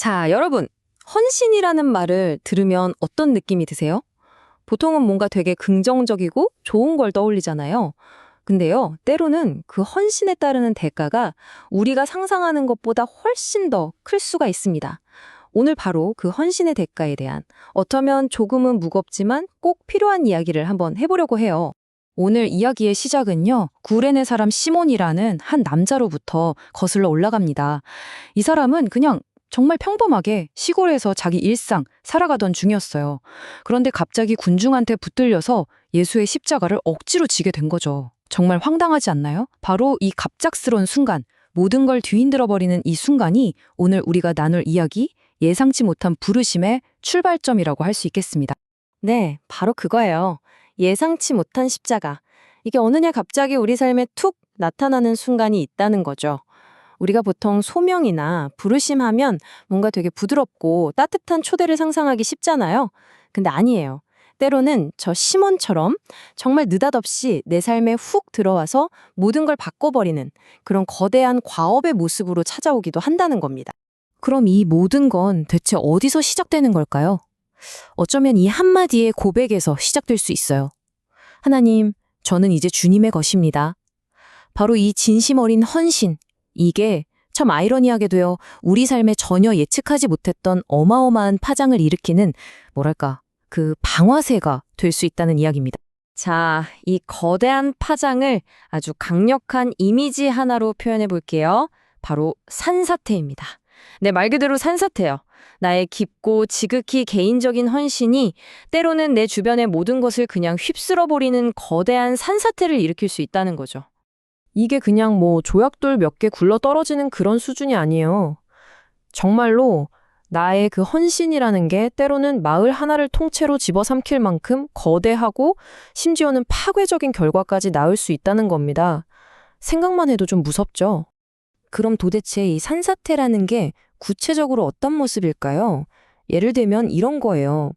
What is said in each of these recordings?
자, 여러분, 헌신이라는 말을 들으면 어떤 느낌이 드세요? 보통은 뭔가 되게 긍정적이고 좋은 걸 떠올리잖아요. 근데요, 때로는 그 헌신에 따르는 대가가 우리가 상상하는 것보다 훨씬 더 클 수가 있습니다. 오늘 바로 그 헌신의 대가에 대한 어쩌면 조금은 무겁지만 꼭 필요한 이야기를 한번 해보려고 해요. 오늘 이야기의 시작은요, 구레네 사람 시몬이라는 한 남자로부터 거슬러 올라갑니다. 이 사람은 그냥 정말 평범하게 시골에서 자기 일상 살아가던 중이었어요. 그런데 갑자기 군중한테 붙들려서 예수의 십자가를 억지로 지게 된 거죠. 정말 황당하지 않나요? 바로 이 갑작스러운 순간, 모든 걸 뒤흔들어버리는 이 순간이 오늘 우리가 나눌 이야기, 예상치 못한 부르심의 출발점이라고 할 수 있겠습니다. 네, 바로 그거예요. 예상치 못한 십자가. 이게 어느 날 갑자기 우리 삶에 툭 나타나는 순간이 있다는 거죠. 우리가 보통 소명이나 부르심 하면 뭔가 되게 부드럽고 따뜻한 초대를 상상하기 쉽잖아요. 근데 아니에요. 때로는 저 시몬처럼 정말 느닷없이 내 삶에 훅 들어와서 모든 걸 바꿔버리는 그런 거대한 과업의 모습으로 찾아오기도 한다는 겁니다. 그럼 이 모든 건 대체 어디서 시작되는 걸까요? 어쩌면 이 한마디의 고백에서 시작될 수 있어요. 하나님, 저는 이제 주님의 것입니다. 바로 이 진심 어린 헌신, 이게 참 아이러니하게도요, 우리 삶에 전혀 예측하지 못했던 어마어마한 파장을 일으키는, 뭐랄까, 그 방화쇠가 될 수 있다는 이야기입니다. 자, 이 거대한 파장을 아주 강력한 이미지 하나로 표현해 볼게요. 바로 산사태입니다. 네, 말 그대로 산사태요. 나의 깊고 지극히 개인적인 헌신이 때로는 내 주변의 모든 것을 그냥 휩쓸어버리는 거대한 산사태를 일으킬 수 있다는 거죠. 이게 그냥 뭐 조약돌 몇 개 굴러 떨어지는 그런 수준이 아니에요. 정말로 나의 그 헌신이라는 게 때로는 마을 하나를 통째로 집어삼킬 만큼 거대하고 심지어는 파괴적인 결과까지 낳을 수 있다는 겁니다. 생각만 해도 좀 무섭죠? 그럼 도대체 이 산사태라는 게 구체적으로 어떤 모습일까요? 예를 들면 이런 거예요.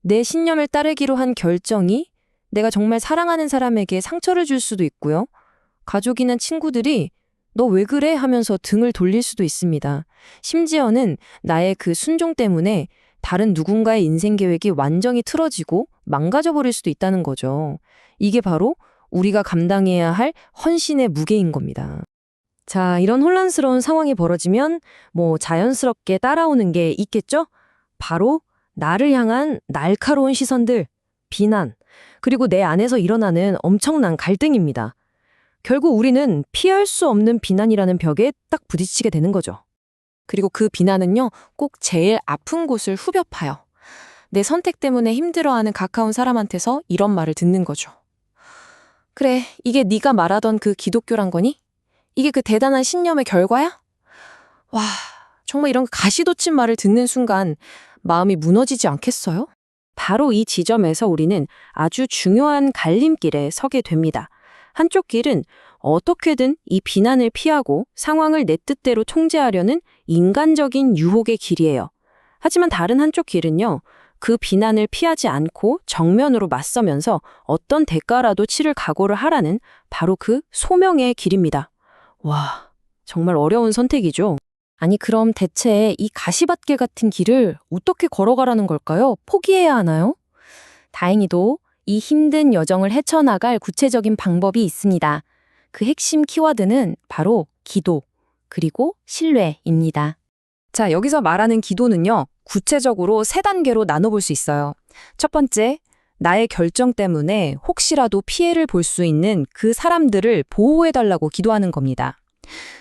내 신념을 따르기로 한 결정이 내가 정말 사랑하는 사람에게 상처를 줄 수도 있고요. 가족이나 친구들이 너 왜 그래? 하면서 등을 돌릴 수도 있습니다. 심지어는 나의 그 순종 때문에 다른 누군가의 인생 계획이 완전히 틀어지고 망가져버릴 수도 있다는 거죠. 이게 바로 우리가 감당해야 할 헌신의 무게인 겁니다. 자, 이런 혼란스러운 상황이 벌어지면 뭐 자연스럽게 따라오는 게 있겠죠? 바로 나를 향한 날카로운 시선들, 비난, 그리고 내 안에서 일어나는 엄청난 갈등입니다. 결국 우리는 피할 수 없는 비난이라는 벽에 딱 부딪히게 되는 거죠. 그리고 그 비난은요, 꼭 제일 아픈 곳을 후벼 파요. 내 선택 때문에 힘들어하는 가까운 사람한테서 이런 말을 듣는 거죠. 그래, 이게 네가 말하던 그 기독교란 거니? 이게 그 대단한 신념의 결과야? 와, 정말 이런 가시돋친 말을 듣는 순간 마음이 무너지지 않겠어요? 바로 이 지점에서 우리는 아주 중요한 갈림길에 서게 됩니다. 한쪽 길은 어떻게든 이 비난을 피하고 상황을 내 뜻대로 통제하려는 인간적인 유혹의 길이에요. 하지만 다른 한쪽 길은요, 그 비난을 피하지 않고 정면으로 맞서면서 어떤 대가라도 치를 각오를 하라는 바로 그 소명의 길입니다. 와, 정말 어려운 선택이죠. 아니, 그럼 대체 이 가시밭길 같은 길을 어떻게 걸어가라는 걸까요? 포기해야 하나요? 다행히도 이 힘든 여정을 헤쳐나갈 구체적인 방법이 있습니다. 그 핵심 키워드는 바로 기도, 그리고 신뢰입니다. 자, 여기서 말하는 기도는요, 구체적으로 3단계로 나눠볼 수 있어요. 첫 번째, 나의 결정 때문에 혹시라도 피해를 볼 수 있는 그 사람들을 보호해달라고 기도하는 겁니다.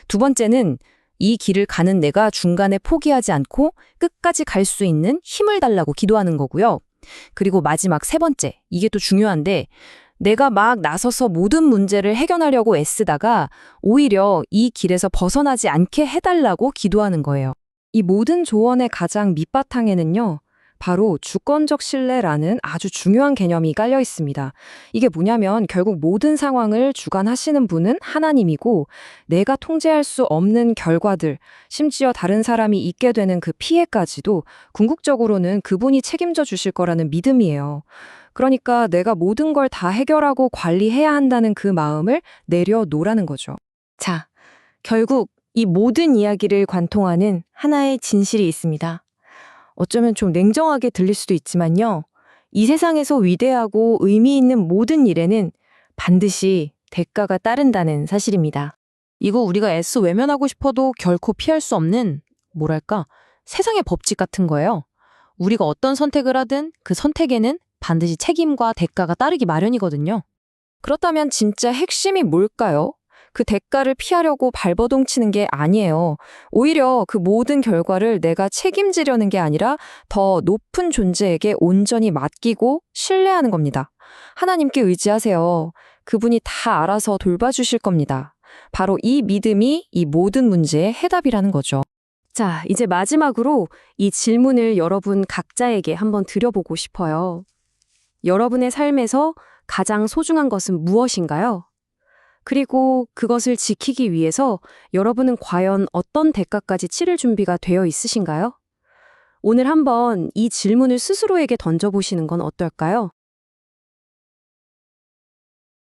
두 번째는 이 길을 가는 내가 중간에 포기하지 않고 끝까지 갈 수 있는 힘을 달라고 기도하는 거고요. 그리고 마지막 3번째, 이게 또 중요한데 내가 막 나서서 모든 문제를 해결하려고 애쓰다가 오히려 이 길에서 벗어나지 않게 해달라고 기도하는 거예요. 이 모든 조언의 가장 밑바탕에는요, 바로 주권적 신뢰라는 아주 중요한 개념이 깔려 있습니다. 이게 뭐냐면 결국 모든 상황을 주관하시는 분은 하나님이고 내가 통제할 수 없는 결과들, 심지어 다른 사람이 잊게 되는 그 피해까지도 궁극적으로는 그분이 책임져 주실 거라는 믿음이에요. 그러니까 내가 모든 걸 다 해결하고 관리해야 한다는 그 마음을 내려놓으라는 거죠. 자, 결국 이 모든 이야기를 관통하는 하나의 진실이 있습니다. 어쩌면 좀 냉정하게 들릴 수도 있지만요. 이 세상에서 위대하고 의미 있는 모든 일에는 반드시 대가가 따른다는 사실입니다. 이거 우리가 애써 외면하고 싶어도 결코 피할 수 없는, 뭐랄까, 세상의 법칙 같은 거예요. 우리가 어떤 선택을 하든 그 선택에는 반드시 책임과 대가가 따르기 마련이거든요. 그렇다면 진짜 핵심이 뭘까요? 그 대가를 피하려고 발버둥 치는 게 아니에요. 오히려 그 모든 결과를 내가 책임지려는 게 아니라 더 높은 존재에게 온전히 맡기고 신뢰하는 겁니다. 하나님께 의지하세요. 그분이 다 알아서 돌봐주실 겁니다. 바로 이 믿음이 이 모든 문제의 해답이라는 거죠. 자, 이제 마지막으로 이 질문을 여러분 각자에게 한번 드려보고 싶어요. 여러분의 삶에서 가장 소중한 것은 무엇인가요? 그리고 그것을 지키기 위해서 여러분은 과연 어떤 대가까지 치를 준비가 되어 있으신가요? 오늘 한번 이 질문을 스스로에게 던져보시는 건 어떨까요?